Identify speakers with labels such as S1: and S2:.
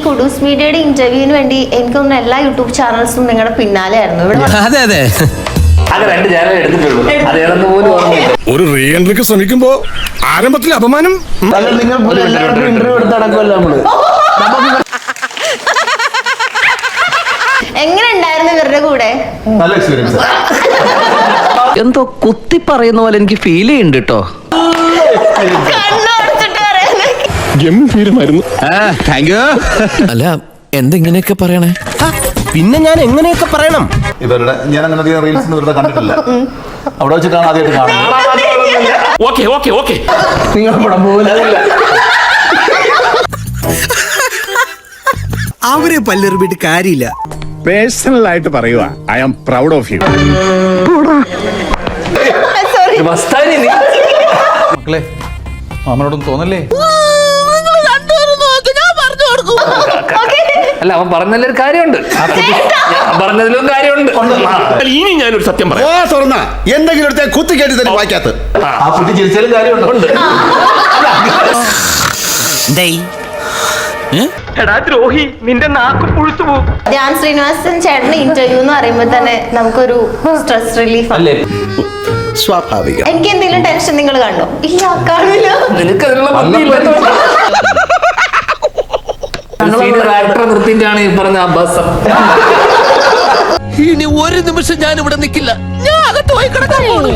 S1: Kudus മീഡിയയുടെ ഇന്റർവ്യൂവിന് വേണ്ടി എനിക്ക് തോന്നുന്നു എല്ലാ യൂട്യൂബ് ചാനൽസും നിങ്ങളുടെ പിന്നാലെ ആയിരുന്നു ഇവിടെ.
S2: അതെ അതെ,
S3: രണ്ട് ചാനൽ എടുത്തിട്ടുള്ളൂ. അതേതെന്ന് പോലും ഓർമ്മയില്ല.
S4: ഒരു റീ എൻട്രിക്ക് ശ്രമിക്കുമ്പോ ആരംഭത്തിൽ അപമാനം.
S3: നിങ്ങൾ ഇന്റർവ്യൂ എടുത്ത് നടക്കുമല്ലോ നമ്മള്.
S1: എങ്ങനെ ഉണ്ടായിരുന്നു ഇവരുടെ കൂടെ?
S3: നല്ല എക്സ്പീരിയൻസ്.
S2: എന്തോ കുത്തി പറയുന്ന പോലെ എനിക്ക് ഫീൽ ചെയ്യുന്നുണ്ട് കേട്ടോ.
S4: ഗംഭീരമായിരുന്നു.
S2: അല്ല, എന്തെങ്ങനെയൊക്കെ പറയണേ? പിന്നെ ഞാൻ എങ്ങനെയൊക്കെ പറയണം?
S3: ഇവരുടെ ഞാൻ അങ്ങനെ അധികം റീൽസ് ഇവരുടെ കണ്ടിട്ടില്ല. അവിടെ വെച്ചിട്ടാണ് ആദ്യമായിട്ട് കാണുന്നത്. നിങ്ങളുടെ പടം പോകില്ല.
S5: അവരെ പല്ലെറിഞ്ഞിട്ട് കാര്യമില്ല.
S4: പേഴ്സണൽ ആയിട്ട് പറയുക, I am proud of you.
S3: മക്കളെ, മാമനോടൊന്നും തോന്നല്ലേ? അല്ല, അവൻ പറഞ്ഞതിൽ ഒരു കാര്യമുണ്ട്. പറഞ്ഞതിലും കാര്യമുണ്ട്.
S4: ഇനി ഞാനൊരു സത്യം പറയാം. തുറന്ന എന്തെങ്കിലും എടുത്ത കുത്തി കയറ്റി തന്നെ വായിക്കാത്ത
S3: ആ കുട്ടി ചിരിച്ചാലും കാര്യമുണ്ട്.
S6: ദ്രോഹി, നിന്റെ നാക്ക് പുഴുത്തു പോകും.
S1: ധ്യാൻ ശ്രീനിവാസൻ ചേട്ടന്റെ ഇന്റർവ്യൂ എന്ന് പറയുമ്പോൾ തന്നെ നമുക്കൊരു സ്ട്രെസ് റിലീഫ്
S3: അല്ലേ?
S5: സ്വാഭാവികം.
S1: എനിക്ക് എന്തെങ്കിലും ടെൻഷൻ നിങ്ങൾ കണ്ടോ? ഇല്ല, കാണില്ല.
S3: നിനക്ക് അതിനുള്ള സീനിയർ ആക്ടറെ നിർത്തിയിട്ടാണ് ഈ പറഞ്ഞ അഭ്യാസം.
S2: ഇനി ഒരു നിമിഷം ഞാൻ ഇവിടെ നിൽക്കില്ല. ഞാൻ അകത്ത് പോയി കിടക്കാൻ പോകുന്നു.